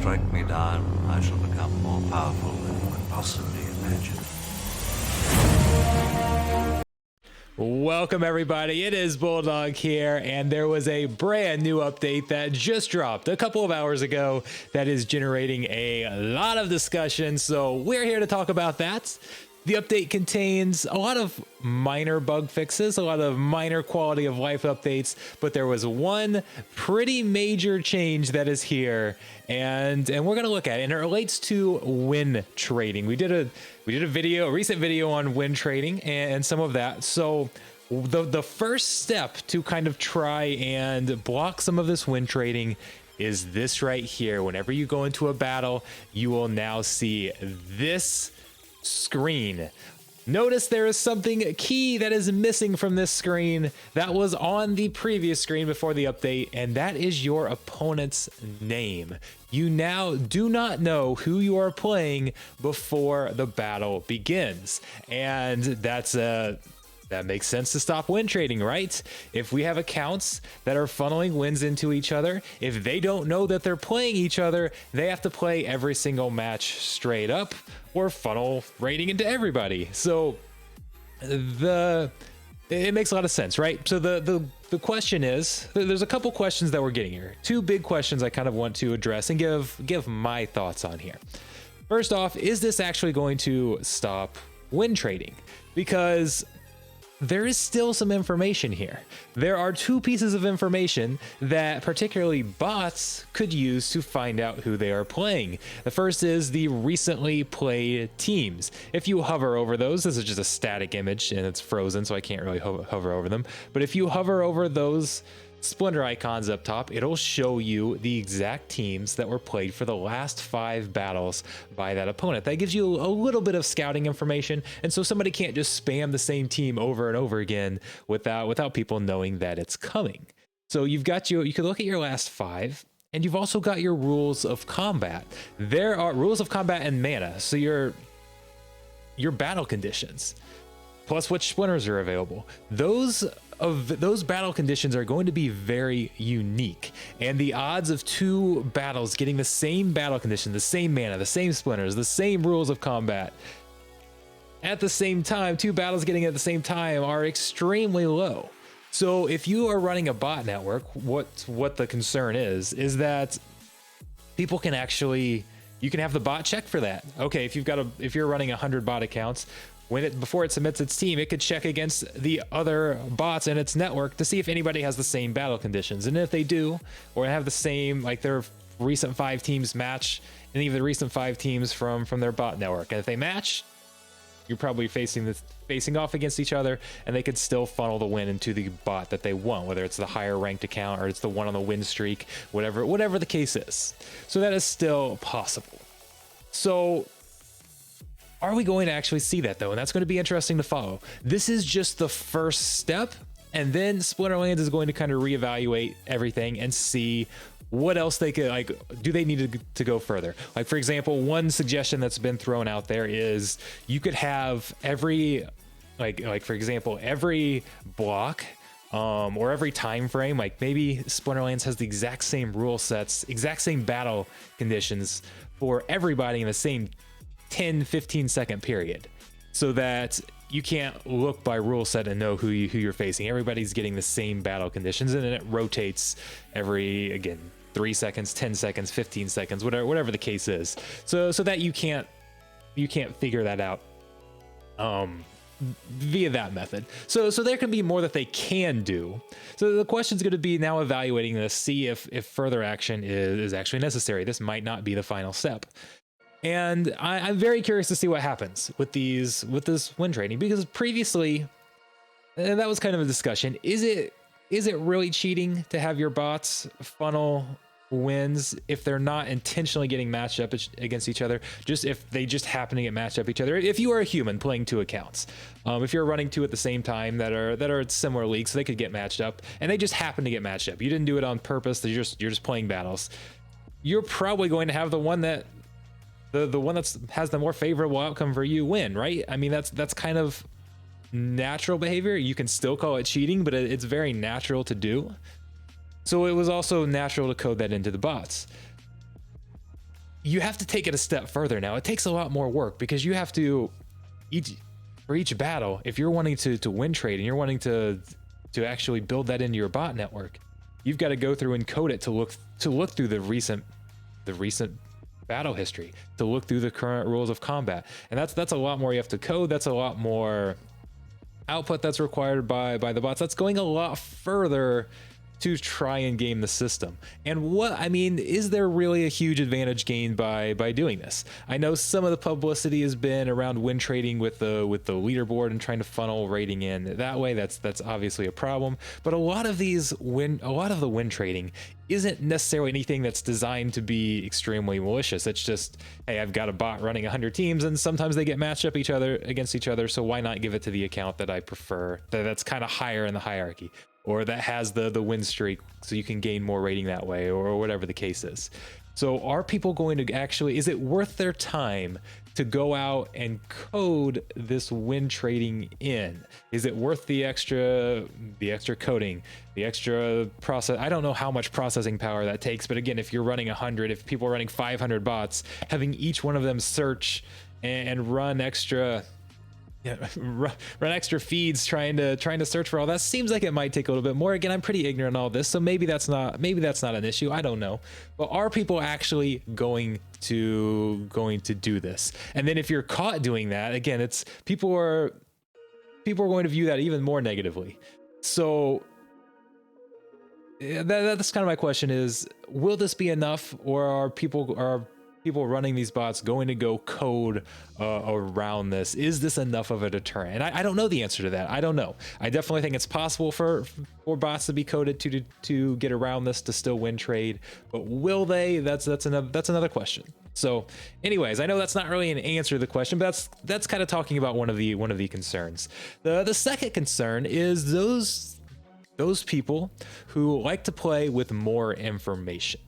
strike me down, I shall become more powerful than you can possibly imagine. Welcome everybody, it is Bulldog here, and there was a brand new update that just dropped a couple of hours ago that is generating a lot of discussion, so we're here to talk about that. The update contains a lot of minor bug fixes, a lot of minor quality of life updates, but there was one pretty major change that is here, and we're gonna look at it, and it relates to win trading. We did a recent video on win trading and some of that. So the first step to kind of try and block some of this win trading is this right here. Whenever you go into a battle, you will now see this screen. Notice there is something key that is missing from this screen that was on the previous screen before the update, and that is your opponent's name. You now do not know who you are playing before the battle begins, and that makes sense to stop win trading, right? If we have accounts that are funneling wins into each other, if they don't know that they're playing each other, they have to play every single match straight up or funnel rating into everybody. So it makes a lot of sense, right? So the question is, there's a couple questions that we're getting here. Two big questions I kind of want to address and give my thoughts on here. First off, is this actually going to stop win trading? Because there is still some information here. There are two pieces of information that particularly bots could use to find out who they are playing. The first is the recently played teams. If you hover over those, this is just a static image and it's frozen, so I can't really hover over them. But if you hover over those Splinter icons up top, it'll show you the exact teams that were played for the last 5 battles by that opponent. That gives you a little bit of scouting information, and so somebody can't just spam the same team over and over again without people knowing that it's coming. So you can look at your last 5, and you've also got your rules of combat. There are rules of combat and mana, so your battle conditions, plus which splinters are available. Those battle conditions are going to be very unique, and the odds of 2 battles getting the same battle condition, the same mana, the same splinters, the same rules of combat at the same time, 2 battles getting at the same time, are extremely low. So if you are running a bot network, what the concern is that people can actually, you can have the bot check for that. Okay, if you're running 100 bot accounts, before it submits its team, it could check against the other bots in its network to see if anybody has the same battle conditions. And if they do, or have the same, like their recent 5 teams match any of the recent 5 teams from their bot network. And if they match, you're probably facing off against each other, and they could still funnel the win into the bot that they want, whether it's the higher ranked account or it's the one on the win streak, whatever the case is. So that is still possible. So are we going to actually see that though? And that's going to be interesting to follow. This is just the first step, and then Splinterlands is going to kind of reevaluate everything and see what else they could, like, do they need to go further? Like, for example, one suggestion that's been thrown out there is you could have every, like for example, every block or every time frame, like maybe Splinterlands has the exact same rule sets, exact same battle conditions for everybody in the same 10-15 second period, so that you can't look by rule set and know who you're facing. Everybody's getting the same battle conditions, and then it rotates every, again, 3 seconds, 10 seconds, 15 seconds, whatever the case is, so that you can't figure that out via that method. So there can be more that they can do. So the question is going to be now evaluating this, see if further action is actually necessary. This might not be the final step. And I'm very curious to see what happens with this win trading, because previously, and that was kind of a discussion, is it really cheating to have your bots funnel wins if they're not intentionally getting matched up against each other, just if they just happen to get matched up each other? If you are a human playing 2 accounts, if you're running 2 at the same time that are at similar leagues, so they could get matched up, and they just happen to get matched up, you didn't do it on purpose, you're just playing battles, you're probably going to have the one that has the more favorable outcome for you win, right? I mean, that's kind of natural behavior. You can still call it cheating, but it's very natural to do. So it was also natural to code that into the bots. you have to take it a step further now. It takes a lot more work because you have to for each battle, if you're wanting to win trade and you're wanting to actually build that into your bot network, you've got to go through and code it to look through the recent battle history, to look through the current rules of combat. And that's a lot more you have to code. That's a lot more output that's required by the bots. That's going a lot further to try and game the system. And is there really a huge advantage gained by doing this? I know some of the publicity has been around win trading with the leaderboard and trying to funnel rating in that way. That's obviously a problem. But a lot of the win trading isn't necessarily anything that's designed to be extremely malicious. It's just, hey, I've got a bot running 100 teams, and sometimes they get matched up against each other. So why not give it to the account that I prefer, that's kind of higher in the hierarchy, or that has the win streak, so you can gain more rating that way, or whatever the case is. So are people going to actually, is it worth their time to go out and code this win trading in? Is it worth the extra coding, the extra process? I don't know how much processing power that takes, but again, if you're running 100, if people are running 500 bots, having each one of them search and run extra run extra feeds trying to search for all that seems like it might take a little bit more. Again, I'm pretty ignorant on all this, so maybe that's not an issue. I don't know. But are people actually going to do this? And then if you're caught doing that, again, it's people are going to view that even more negatively. So that's kind of my question is, will this be enough, or are people running these bots going to go code around this? Is this enough of a deterrent? And I don't know the answer to that. I don't know. I definitely think it's possible for bots to be coded to get around this to still win trade, but will they? That's another question. So anyways, I know that's not really an answer to the question, but that's kind of talking about one of the concerns. The second concern is those people who like to play with more information.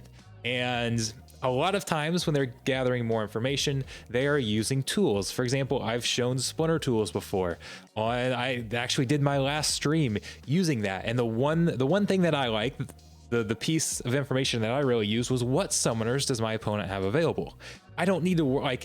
And a lot of times when they're gathering more information, they are using tools. For example, I've shown Splinter tools before. I actually did my last stream using that. And the one thing that I like, the piece of information that I really used, was what summoners does my opponent have available? I don't need to,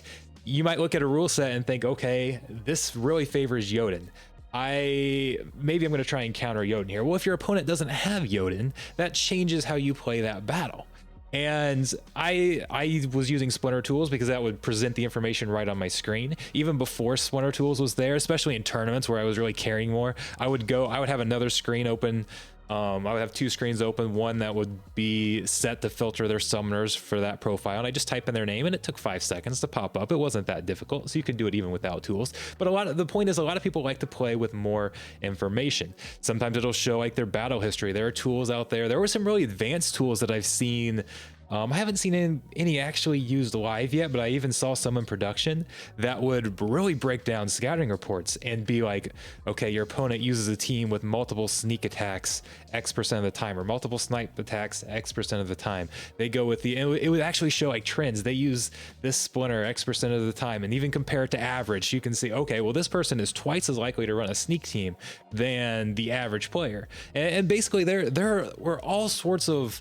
you might look at a rule set and think, okay, this really favors Jotun. Maybe I'm going to try and counter Jotun here. Well, if your opponent doesn't have Jotun, that changes how you play that battle. And I was using Splinter tools because that would present the information right on my screen. Even before Splinter tools was there, especially in tournaments where I was really caring more, I would have another screen open. I would have two screens open, one that would be set to filter their summoners for that profile, and I just type in their name, and it took 5 seconds to pop up. It wasn't that difficult, so you could do it even without tools. But the point is, a lot of people like to play with more information. Sometimes it'll show like their battle history. There are tools out there. There were some really advanced tools that I've seen. I haven't seen any actually used live yet, but I even saw some in production that would really break down scouting reports and be like, okay, your opponent uses a team with multiple sneak attacks X% of the time, or multiple snipe attacks X% of the time. They go with it would actually show like trends. They use this Splinter X% of the time, and even compare it to average. You can see, okay, well, this person is twice as likely to run a sneak team than the average player. And basically there were all sorts of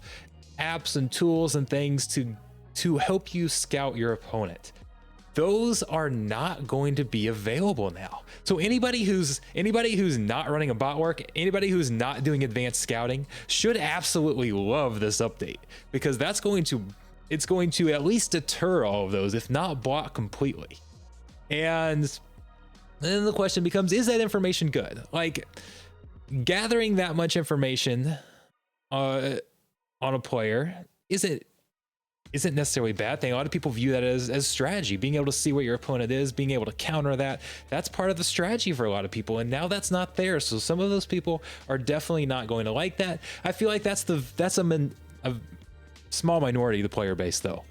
apps and tools and things to help you scout your opponent. Those are not going to be available now. So anybody who's not running a bot work, anybody who's not doing advanced scouting, should absolutely love this update, because it's going to at least deter all of those, if not block completely. And then the question becomes, is that information good? Like, gathering that much information on a player isn't necessarily a bad thing. A lot of people view that as strategy, being able to see what your opponent is, being able to counter that's part of the strategy for a lot of people, and now that's not there. So some of those people are definitely not going to like that. I feel like that's a small minority of the player base, though.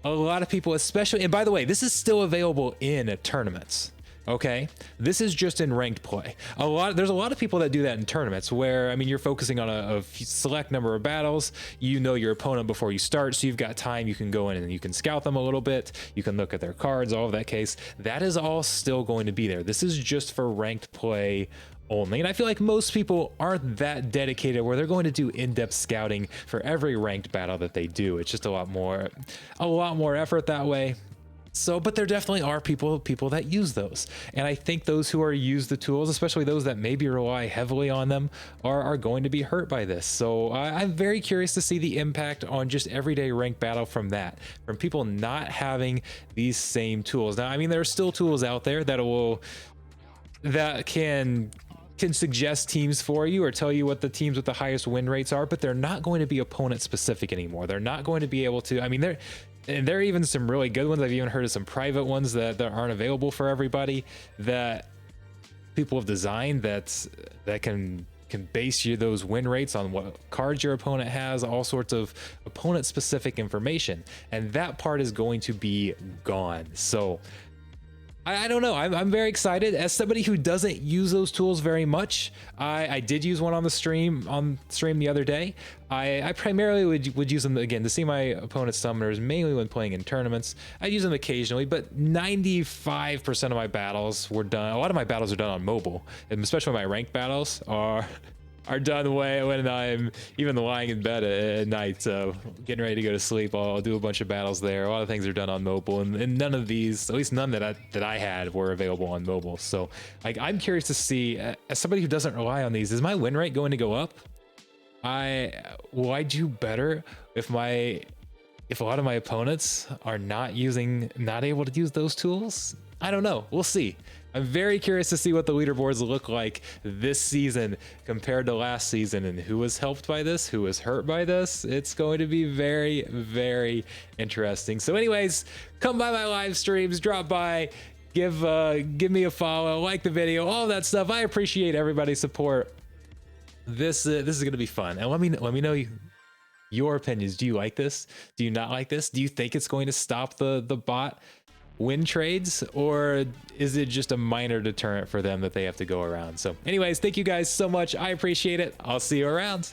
A lot of people, especially, and by the way, this is still available in tournaments. Okay, this is just in ranked play. There's a lot of people that do that in tournaments where, I mean, you're focusing on a select number of battles. You know your opponent before you start, so you've got time. You can go in and you can scout them a little bit. You can look at their cards, all of that case. That is all still going to be there. This is just for ranked play only. And I feel like most people aren't that dedicated where they're going to do in-depth scouting for every ranked battle that they do. It's just a lot more effort that way. So, but there definitely are people that use those. And I think those who are use the tools, especially those that maybe rely heavily on them, are going to be hurt by this. So I'm very curious to see the impact on just everyday ranked battle from people not having these same tools. Now, I mean, there are still tools out there that can suggest teams for you or tell you what the teams with the highest win rates are, but they're not going to be opponent specific anymore. They're not going to be able to, I mean, there are even some really good ones. I've even heard of some private ones that aren't available for everybody that people have designed that can base those win rates on what cards your opponent has, all sorts of opponent specific information. And that part is going to be gone. So I don't know. I'm very excited. As somebody who doesn't use those tools very much, I did use one on the stream the other day. I primarily would use them again to see my opponent's summoners, mainly when playing in tournaments. I use them occasionally, but 95% of my battles were done. A lot of my battles are done on mobile, and especially my ranked battles are done when I'm even lying in bed at night, getting ready to go to sleep. I'll do a bunch of battles there. A lot of things are done on mobile, and none of these, at least none that I had, were available on mobile. So I'm curious to see, as somebody who doesn't rely on these, is my win rate going to go up? Will I do better if a lot of my opponents are not able to use those tools? I don't know. We'll see. I'm very curious to see what the leaderboards look like this season compared to last season, and who was helped by this, who was hurt by this. It's going to be very, very interesting. So anyways, come by my live streams, drop by, give me a follow, like the video, all that stuff. I appreciate everybody's support. This is going to be fun. And let me know your opinions. Do you like this? Do you not like this? Do you think it's going to stop the bot win trades, or is it just a minor deterrent for them that they have to go around? So anyways, thank you guys so much. I appreciate it. I'll see you around.